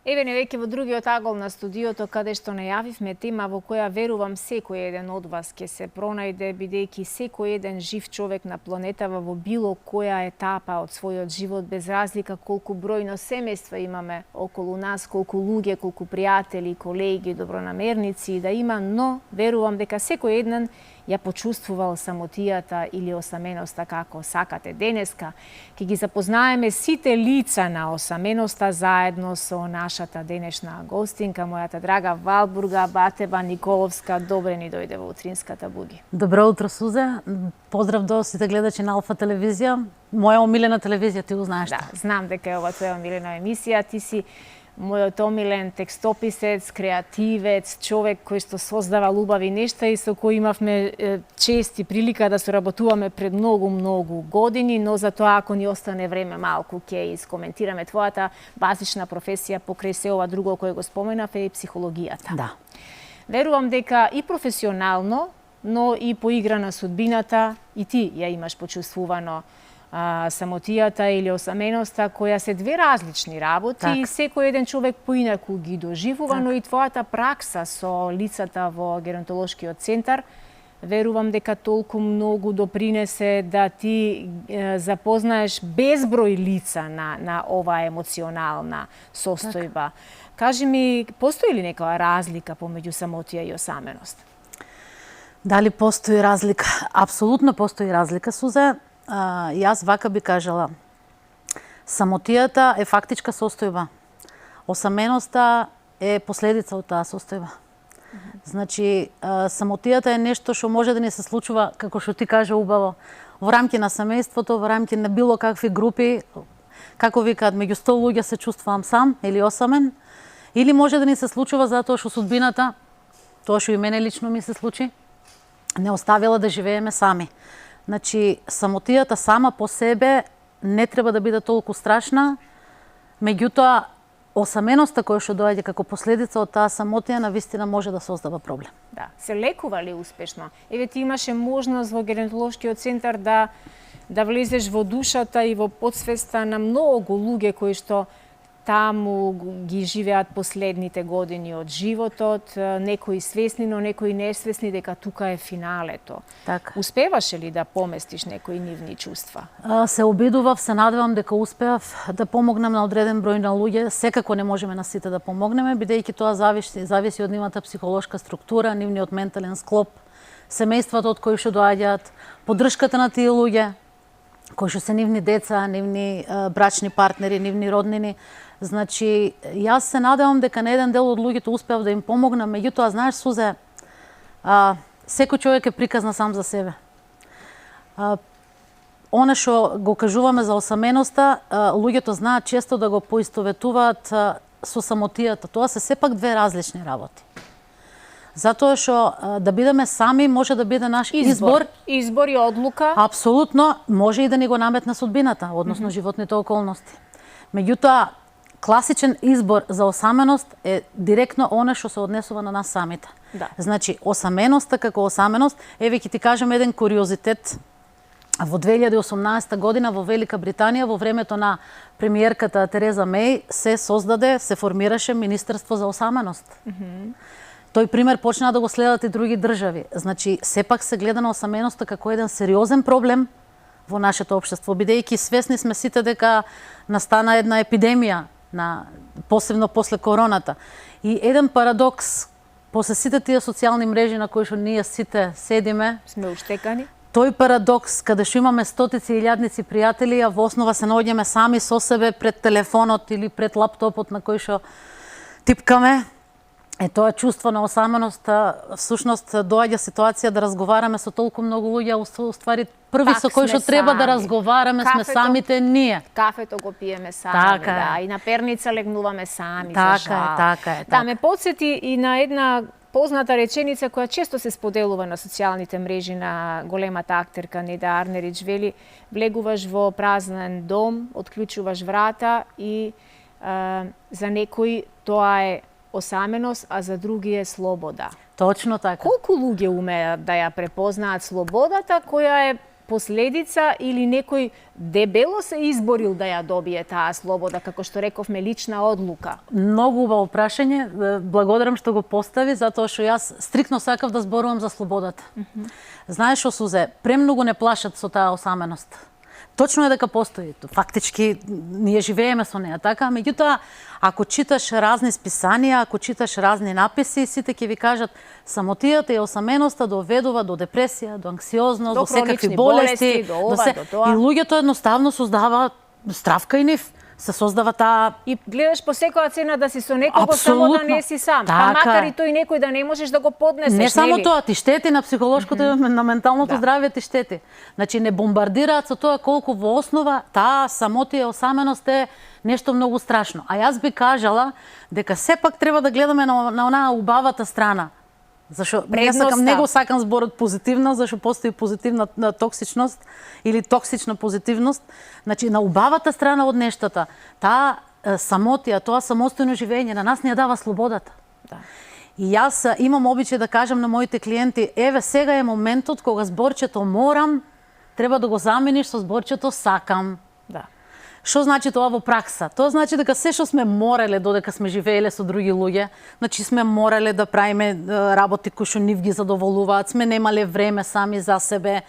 Еве не веќе во другиот агол на студиото, каде што најавивме тема во која верувам секој еден од вас ќе се пронајде, бидејќи секој еден жив човек на планетава во било која етапа од својот живот, без разлика колку бројно семејства имаме околу нас, колку луѓе, колку пријатели, колеги, добронамерници да има, но верувам дека секој еден ја почувствувал самотијата или осаменоста како сакате. Денеска ќе ги запознаеме сите лица на осаменоста заедно со нашата денешна гостинка, мојата драга Валбурга Батева Николовска. Добре ни дојде во утринската буги. Добро утро, Сузе. Поздрав до сите гледачи на Алфа телевизија. Моја омилена телевизија, ти го знаеш. Да, знам дека е ова твоја омилена емисија. Ти си мојот омилен текстописец, креативец, човек кој што создава убави нешта и со кој имавме чест и прилика да соработуваме пред многу години, но за тоа ако ни остане време малку ќе искоментираме твојата базична професија покрај се ова друго кое го споменав е психологијата. Да. Верувам дека и професионално, но и по игра на судбината и ти ја имаш почувствувано самотијата или осаменоста, која се две различни работи и секој еден човек поинаку ги доживува, но и твојата пракса со лицата во геронтолошкиот центар, верувам дека толку многу допринесе да ти запознаеш безброј лица на ова емоционална состојба. Кажи ми, постои ли некоја разлика помеѓу самотија и осаменост? Дали постои разлика? Апсолутно постои разлика, Сузе. Јас вака би кажала, самотијата е фактичка состојба. Осаменоста е последица од таа состојба. Значи, самотијата е нешто што може да ни се случува, како што ти кажа убаво, во рамки на семејството, во рамки на било какви групи, како викаат, меѓу 100 луѓе се чувствувам сам или осамен, или може да ни се случува затоа што судбината, тоа што и мене лично ми се случи, не оставила да живееме сами. Значи, самотијата сама по себе не треба да биде толку страшна, меѓутоа, осаменоста која што доаѓа како последица од таа самотија навистина може да создава проблем. Да, се лекува ли успешно? Еве ти имаше можност во геронтолошкиот центар да влезеш во душата и во подсвеста на многу луѓе кои што таму ги живеат последните години од животот, некои свесни, но некои несвесни дека тука е финалето. Така. Успеваше ли да поместиш некои нивни чувства? Се обидував, се надевам дека успеав да помогнам на одреден број на луѓе. Секако не можеме на сите да помогнеме, бидејќи тоа зависи од нивната психолошка структура, нивниот ментален склоп, семејствата од кои што доаѓаат, поддршката на тие луѓе, кои што се нивни деца, нивни брачни партнери, нивни роднини. Значи, јас се надевам дека на еден дел од луѓето успеав да им помогнам, меѓутоа, знаеш, Сузе, секој човек е приказна сам за себе. Оно што го кажуваме за осаменоста, луѓето знаат често да го поистоветуваат со самотијата. Тоа се сепак две различни работи. Затоа што да бидеме сами може да биде наш избор. Избор и одлука. Апсолутно, може и да ни го наметне судбината, односно животните околности. Меѓутоа, класичен избор за осаменост е директно она што се однесува на нас самите. Да. Значи, осаменоста како осаменост, еве ќе ти кажам еден куриозитет. Во 2018 година во Велика Британија, во времето на премиерката Тереза Меј, се формираше Министерство за осаменост. Тој пример почна да го следат и други држави. Значи, сепак се гледа на осаменоста како еден сериозен проблем во нашето општество, бидејќи свесни сме сите дека настана една епидемија, посебно после короната. И еден парадокс, после сите тие социјални мрежи на кои што ние сите седиме, сме уштекани. Тој парадокс, каде што имаме стотици и илјадници пријатели, а во основа се наоѓаме сами со себе пред телефонот или пред лаптопот на кој што типкаме, тоа чувство на осаменост, всушност доаѓа ситуација да разговараме со толку многу луѓе, уствари први со кој што треба да разговараме сме самите ние. Кафето го пиеме сами, да, и на перница легнуваме сами, за жал. Така е. Да, ме потсети и на една позната реченица која често се споделува на социјалните мрежи на големата актерка Неда Арнерич, вели: влегуваш во празен дом, отклучуваш врата и за некој тоа е осаменост, а за други е слобода. Точно така. Колку луѓе умеат да ја препознаат слободата, која е последица или некој дебело се изборил да ја добие таа слобода, како што рековме, лична одлука? Многу убаво прашање. Благодарам што го постави, затоа што јас стрикно сакав да зборувам за слободата. Знаеш што, Сузе, премногу не плашат со таа осаменост. Точно е дека постои. Фактички ние живееме со неа, така? Меѓутоа, ако читаш разни списанија, ако читаш разни написи, сите ќе ви кажат самотијата и осаменоста доведува до депресија, до анксиозност, до секакви болести, до ова, до тоа. И луѓето едноставно создаваат страв кај нив. Се создава таа... И гледаш по секоја цена да си со некого, само да не си сам. Така. Па макар и тој некој да не можеш да го поднесеш, не само нели? тоа, ти штети на психолошкото и на менталното здравје ти штети. Значи не бомбардираат со тоа колку во основа таа самотија и осаменост е нешто многу страшно. А јас би кажала дека сепак треба да гледаме на онаа убавата страна. Зашо не го сакам зборот позитивна, зашо постои позитивна токсичност или токсична позитивност. Значи на убавата страна од нештата, таа самотија, тоа самостојно живење на нас ни ја дава слободата. Да. И јас имам обичај да кажам на моите клиенти, еве сега е моментот кога зборчето морам треба да го замениш со зборчето сакам. Да. Што значи тоа во пракса? Тоа значи дека се што сме морале додека сме живееле со други луѓе, значи сме морале да правиме работи кои што нив ги задоволуваат, сме немале време сами за себе,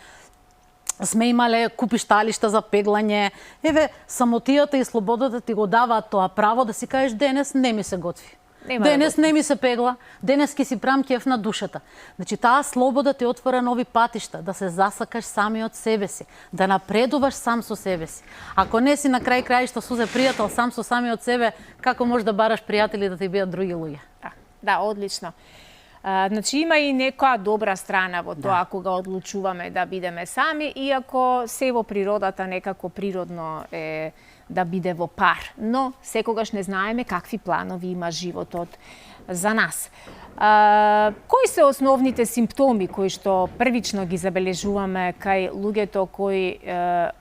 сме имале купишталишта за пеглање. Еве, самотијата и слободата ти го даваат тоа право да си кажеш денес не ми се готви. Денес не ми се пегла, денес ки си прам кеф на душата. Значи таа слобода ти отвора нови патишта, да се засакаш сами од себе си, да напредуваш сам со себе си. Ако не си на крај краишта, Сузе, пријател сам со самиот себе, како можеш да бараш пријатели да ти бидат други луѓе? Да, одлично. Значи има и некоја добра страна во тоа кога одлучуваме да бидеме сами, иако се во природата некако природно е да биде во пар. Но секогаш не знаеме какви планови има животот за нас. Кои се основните симптоми кои што првично ги забележуваме кај луѓето кои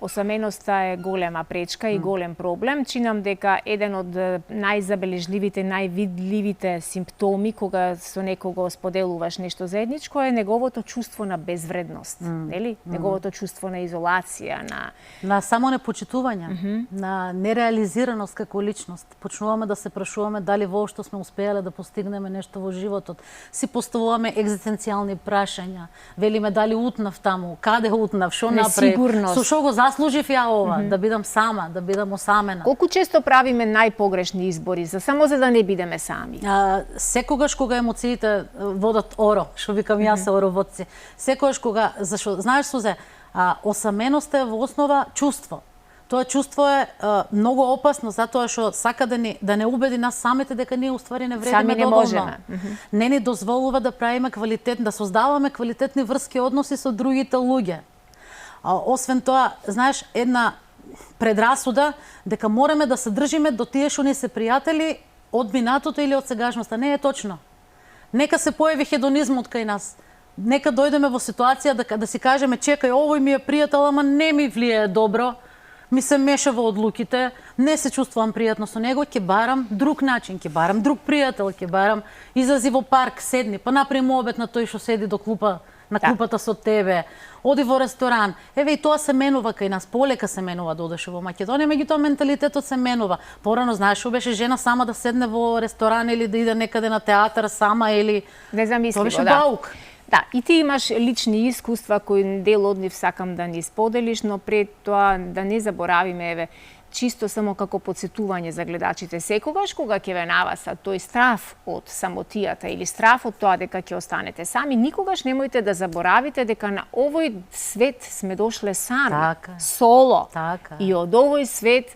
осаменоста е голема пречка и голем проблем? Чинам дека еден од најзабележливите, највидливите симптоми кога со некого споделуваш нешто заедничко е неговото чувство на безвредност, нели? Неговото чувство на изолација, на само непочитување, на нереализираност како личност. Почнуваме да се прашуваме дали воопшто сме успеале да постигнеме нешто во животот. Си поставуваме екзистенцијални прашања. Велиме дали утнав таму, каде утнав, што направив, со што го заслужив ја ова, да бидам сама, да бидам осамена. Колку често правиме најпогрешни избори само за да не бидеме сами? Секогаш кога емоциите водат оро, што викам јас ороводци. Секогаш кога, зашо знаеш, Сузе, осаменоста е во основа чувство. Тоа чувство е многу опасно затоа што сака да не убеди нас самите дека ние уствари не вредиме доволно. Не ни дозволува да правиме да создаваме квалитетни врски односи со другите луѓе. Освен тоа, знаеш, една предрасуда дека мораме да се држиме до тие што ни се пријатели од минатото или од сегашноста. Не е точно. Нека се појави хедонизмот кај нас. Нека дојдеме во ситуација да си кажеме чекај, овој ми е пријател, ама не ми влијае добро. Ми се меша во одлуките, не се чувствувам пријатно со него, ќе барам друг начин, ќе барам друг пријател, ќе барам излази во парк, седни, па направи му обед на тој што седи до клупа, на клупата со тебе, оди во ресторан. Еве и тоа се менува кај нас, полека се менува да одеш во Македонија, меѓутоа менталитетот се менува. Порано знаеш што беше жена сама да седне во ресторан или да иде некаде на театар сама или незамисливо, тоа беше баук. Да, и ти имаш лични искуства кои дел од нив сакам да ни споделиш, но пред тоа да не заборавиме, еве, чисто само како подсетување за гледачите, секогаш кога ќе ве наваса тој страв од самотијата или страв од тоа дека ќе останете сами, никогаш немојте да заборавите дека на овој свет сме дошле сами, соло. И од овој свет,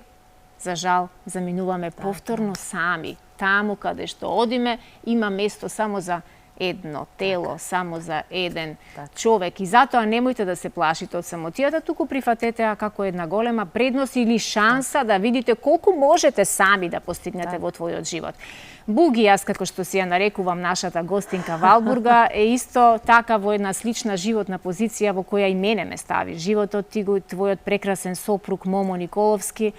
за жал, заминуваме повторно сами. Таму каде што одиме, има место само за едно тело, само за еден човек. И затоа немојте да се плашите од самотијата, туку прифатете ја како една голема предност или шанса да видите колку можете сами да постигнете во твојот живот. Буги, јас како што си ја нарекувам нашата гостинка Валбурга, е исто така во една слична животна позиција во која и мене ме стави. Животот ти го твојот прекрасен сопруг Момо Николовски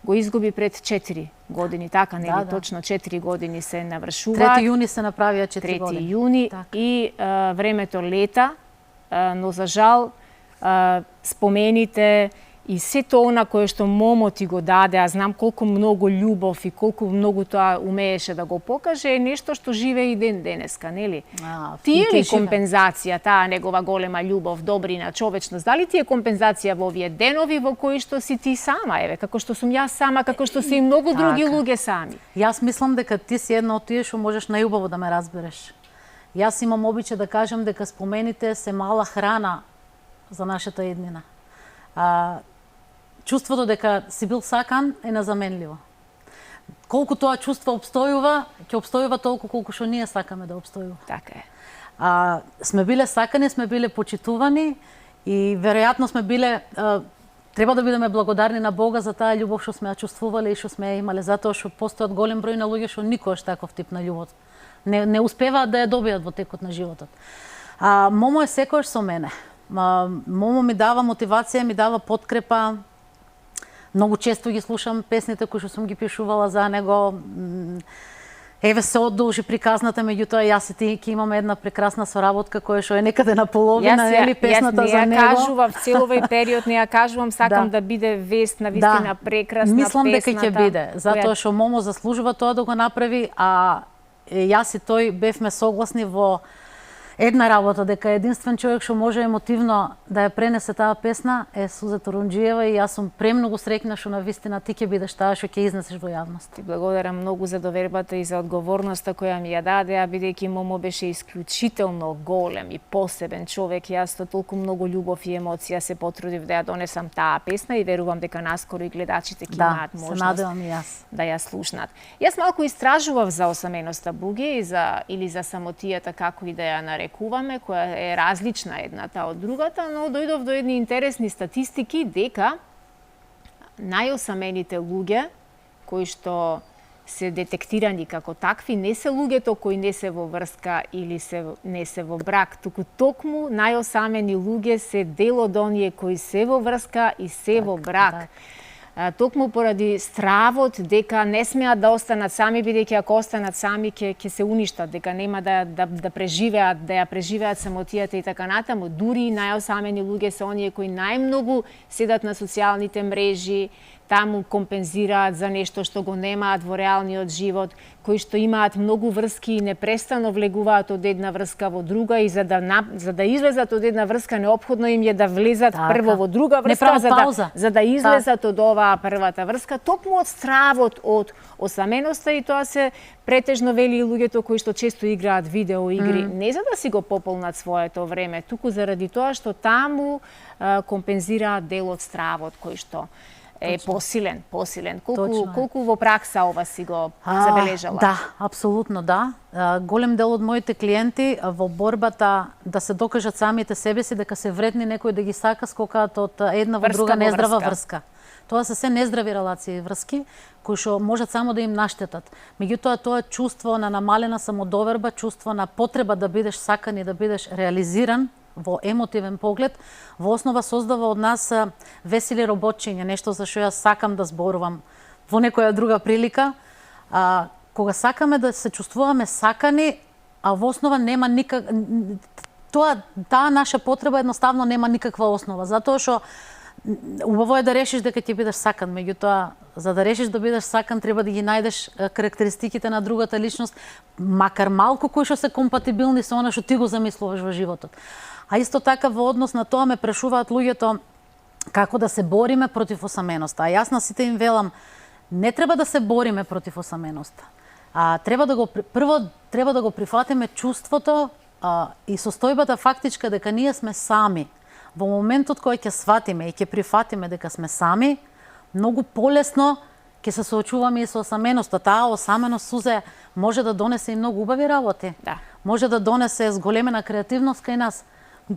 го изгуби пред 4 години, така, нели, точно 4 години се навршува. 3 јуни се направија 4 3 години. 3 јуни и времето лета, но за жал спомените и сето она кое што момо ти го даде, а знам колку многу љубов и колку многу тоа умееше да го покаже, е нешто што живее и ден денеска, нели? Ти е ли компензација, таа негова голема љубов, добрина, човечност? Дали ти е компензација во овие денови во кои што си ти сама, еве, како што сум јас сама, како што се и многу други луѓе сами? Јас мислам дека ти си една од тие што можеш најубаво да ме разбереш. Јас имам обичај да кажам дека спомените се мала храна за нашата еднина. Чувството дека си бил сакан е незаменливо. Колку тоа чувство обстојува, ќе обстојува толку колку што ние сакаме да обстојува. Така е. Сме биле сакани, сме биле почитувани и веројатно сме биле треба да бидеме благодарни на Бога за таа љубов што сме ја чувствувале и што сме ја имале, затоа што постојат голем број на луѓе што никогаш таков тип на љубов не успеваат да ја добијат во текот на животот. Момо е секојаш со мене. Момо ми дава мотивација, ми дава подкрепа. Многу често ги слушам песните кои што сум ги пишувала за него. Еве се одолжи приказната, меѓутоа јас и ти ќе имаме една прекрасна соработка која што е некаде на половина, нели, песната за него. Јас не ја кажувам цел овој период, не ја кажувам, сакам да биде вест на вистина прекрасна песната. Мислам дека ќе биде, затоа што Момо заслужува тоа да го направи, а јас и тој бевме согласни во една работа, дека единствен човек што може емотивно да ја пренесе таа песна е Суза Турунџиева и јас сум премногу среќна што навистина ти ќе бидеш таа што ќе изнесеш во јавност. Ти благодарам многу за довербата и за одговорноста која ми ја даде, бидејќи Момо беше исклучително голем и посебен човек. Јас со толку многу љубов и емоција се потрудив да ја донесам таа песна и верувам дека наскоро и гледачите ќе имаат можност да ја слушнат. Јас малку истражував за осаменоста Буге или за самотијата, како и да ја нарекуваме, која е различна едната од другата, но дојдов до едни интересни статистики дека најосамените луѓе кои што се детектирани како такви не се луѓето кои не се во врска или не се во брак, туку токму најосамени луѓе се дел од оние кои се во врска и се во брак. Токму поради стравот дека не смеат да останат сами, бидејќи ако останат сами ќе се уништат, дека нема да преживеат, да ја преживеат самотијата и така натаму. Дури најосамени луѓе се оние кои најмногу седат на социјалните мрежи, таму компензираат за нешто што го немаат во реалниот живот, кои што имаат многу врски и непрестано влегуваат од една врска во друга и за да излезат од една врска неопходно им е да влезат прво во друга врска за да излезат од оваа првата врска, токму од стравот од осаменоста, и тоа се претежно вели луѓето кои што често играат видео игри, не за да си го пополнат своето време, туку заради тоа што таму компензираат дел од стравот кој што е посилен. Колку во пракса ова си го забележала? Да, апсолутно да. Голем дел од моите клиенти во борбата да се докажат самите себе си дека се вредни, некој да ги сака, скокаат од една во друга нездрава врска. Тоа се се нездрави релации и врски кои што можат само да им наштетат. Меѓутоа тоа чувство на намалена самодоверба, чувство на потреба да бидеш сакан и да бидеш реализиран во емотивен поглед, во основа создава од нас весели работчиња, нешто за што јас сакам да зборувам во некоја друга прилика. Кога сакаме да се чувствуваме сакани, а во основа нема таа наша потреба едноставно нема никаква основа, затоа што убаво е да решиш дека ќе бидеш сакан, меѓутоа за да решиш да бидеш сакан треба да ги најдеш карактеристиките на другата личност, макар малку кои што се компатибилни со она што ти го замислуваш во животот. А исто така во однос на тоа ме прашуваат луѓето како да се бориме против осаменоста. А јас на сите им велам, не треба да се бориме против осаменоста. Прво треба да го прифатиме чувството и состојбата фактичка дека ние сме сами. Во моментот кој ќе сватиме и ќе прифатиме дека сме сами, многу полесно ќе се соочуваме и со осаменоста. Таа осаменост, Сузе, може да донесе и многу убави работи. Да. Може да донесе зголемена креативност кај нас.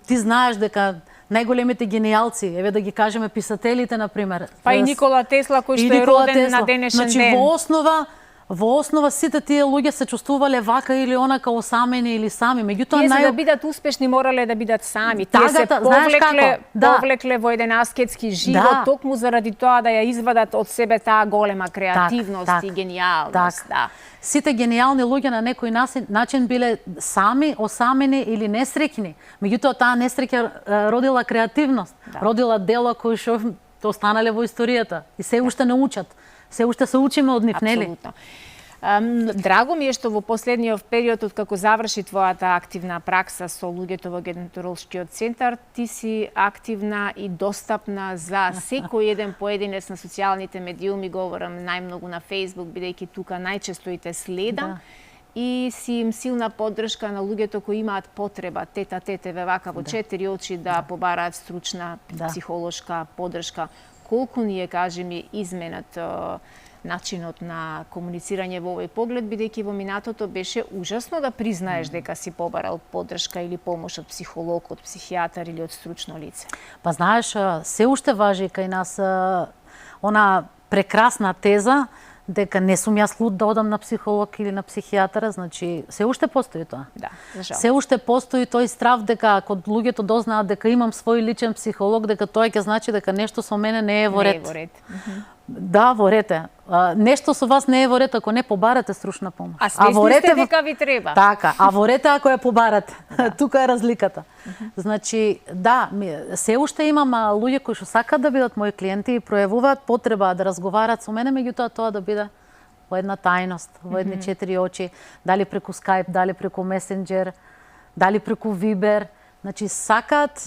Ти знаеш дека најголемите гениалци, еве да ги кажеме писателите, например. Па и Никола Тесла, кој што е роден на денешен ден. Во основа, во основа сите тие луѓе се чувствувале вака или онака осамени или сами. Меѓутоа Тие за да бидат успешни морале да бидат сами. Тие Тагата, се повлекле во еден аскетски живот токму заради тоа да ја извадат од себе таа голема креативност и гениалност. Да. Сите гениални луѓе на некој начин биле сами, осамени или несреќни. Меѓутоа таа несреќа родила креативност, родила дела кои што останале во историјата и се уште не учат. Се уште се учиме од нив, нели? Апсолутно. Драго ми е што во последниот период од како заврши твојата активна пракса со луѓето во генетолошкиот центар, ти си активна и достапна за секој еден поединец на социјалните медиуми, говорам најмногу на Facebook, бидејќи тука најчесто и те следам. И си им силна поддршка на луѓето кои имаат потреба тета-тетеве вака во 4 очи да побараат стручна психолошка поддршка. Колку ни е, кажи ми, изменат начинот на комуницирање во овој поглед, бидејќи во минатото беше ужасно да признаеш дека си побарал поддршка или помош од психолог, од психијатар или од стручно лице? Па знаеш, се уште важи кај нас она прекрасна теза дека не сум јас луд да одам на психолог или на психијатар, значи се уште постои тоа. Да, за жал. Се уште постои тој страв дека ако луѓето дознаат дека имам свој личен психолог, дека тоа ќе значи дека нешто со мене не е во ред. Не е во ред. Да, во ред е. Нешто со вас не е во ред ако не побарате стручна помош. А свесни сте дека ви треба. Така, а во ред е ако ја побарате. Тука е разликата. Значи, да, се уште имам луѓе кои што сакаат да бидат мои клиенти и пројавуваат потреба да разговараат со мене, меѓутоа тоа да биде во една тајност, во едни 4 очи, дали преку Skype, дали преку Messenger, дали преку Viber. Значи, сакаат,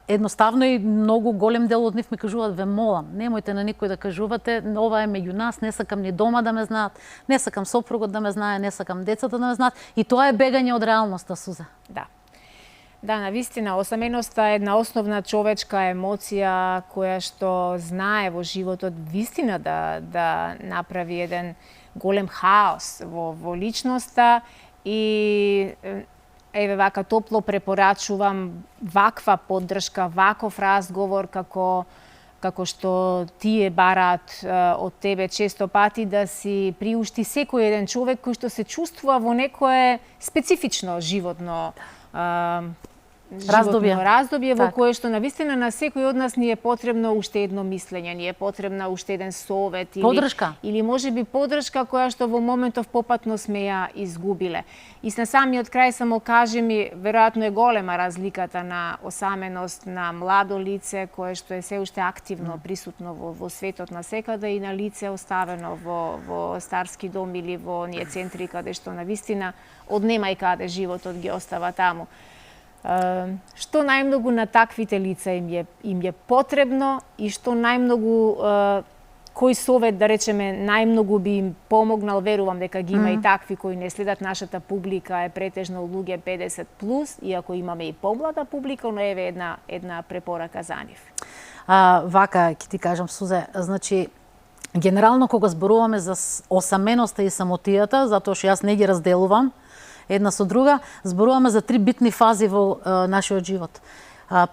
едноставно и многу голем дел од нив ми кажуваат, ве молам, немојте на никој да кажувате, ова е меѓу нас, не сакам ни дома да ме знаат, не сакам сопругот да ме знае, не сакам децата да ме знаат, и тоа е бегање од реалноста, Суза. Да. Да, навистина, осаменоста е една основна човечка емоција која што знае во животот вистина да направи еден голем хаос во личноста и еве вака топло препорачувам ваква поддршка, ваков разговор како што тие бараат од тебе често пати да си приушти секој еден човек кој што се чувствува во некое специфично животно раздобје во кое што навистина на секој од нас ни е потребно уште едно мислење, ни е потребна уште еден совет или можеби поддршка која што во моментов попатно сме ја изгубиле. И на самиот крај само кажи ми, веројатно е голема разликата на осаменост на младо лице кое што е се уште активно присутно во светот на секаде и на лице оставено во старски дом или во оние центри каде што навистина однема и каде животот ги остава таму. Што најмногу на таквите лица им е потребно и што најмногу кој совет, да речеме, најмногу би им помогнал, верувам дека ги има и такви кои не следат нашата публика, е претежно луѓе 50+, иако имаме и помлада публика, но еве една препорака за нив. Вака ќе ти кажам, Сузе, значи генерално кога зборуваме за осаменоста и самотијата, затоа што јас не ги разделувам една со друга, зборуваме за 3 битни фази во нашиот живот.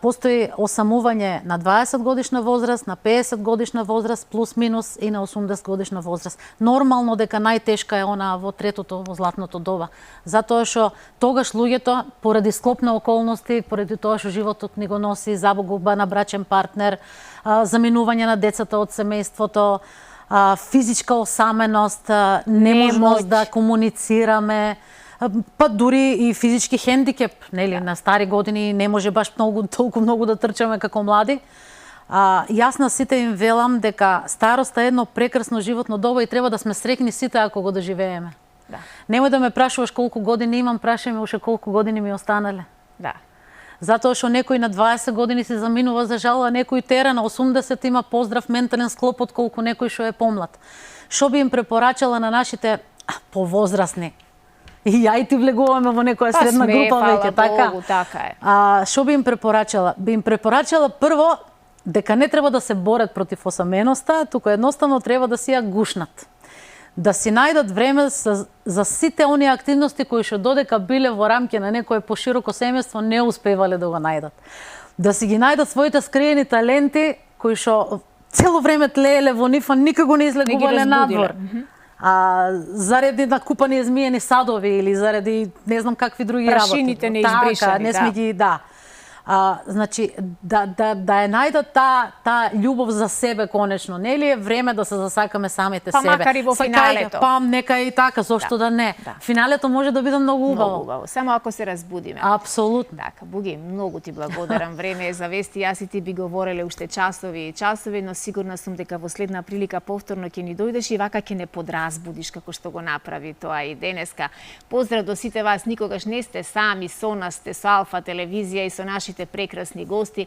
Постои осамување на 20 годишна возраст, на 50 годишна возраст, плюс минус и на 80 годишна возраст. Нормално дека најтешка е она во третото, во златното доба. Затоа што тогаш луѓето, поради склоп на околности, поради тоа што животот ни го носи, загуба на брачен партнер, заминување на децата од семејството, физичка осаменост, неможност да комуницираме, па дури и физички хендикеп, нели, на стари години не може баш толку многу да трчаме како млади. Јас на сите им велам дека староста е едно прекрасно животно доба и треба да сме среќни сите ако го доживееме. Да. Немој да ме прашуваш колку години имам, прашај ме уште колку години ми останале. Да. Затоа што некој на 20 години се заминува за жал, а некој тера на 80 има поздрав ментален склоп од колку некој што е помлад. Што би им препорачала на нашите повозрасни? И ја и ти влегуваме во некоја средна група веќе, така? Богу, така е. Што би им препорачала? Би им препорачала прво дека не треба да се борат против осаменоста, туку едноставно треба да си ја гушнат. Да си најдат време за сите оние активности кои што додека биле во рамки на некое пошироко семејство не успевале да го најдат. Да си ги најдат своите скриени таленти кои што цело време тлееле во нив, а никако не излегувале надвор. заради накупани змиени садови или заради не знам какви други работи. Прашините неизбришани, не сме ги, да. Значи, да ја најдат таа љубов за себе конечно, нели е време да се засакаме самите себе. Па макар и во финалето. Па нека и така, зошто да не. Финалето може да биде многу убаво. Многу убаво, само ако се разбудиме. Апсолутно. Така, Буги, многу ти благодарам. Време е за вести. Јас и ти би говореле уште часови и часови, но сигурна сум дека во следна прилика повторно ќе ни дојдеш и вака ќе не подразбудиш како што го направи тоа и денеска. Поздрав до сите вас, никогаш не сте сами, со нас сте со Алфа телевизија и со нашите прекрасни гости,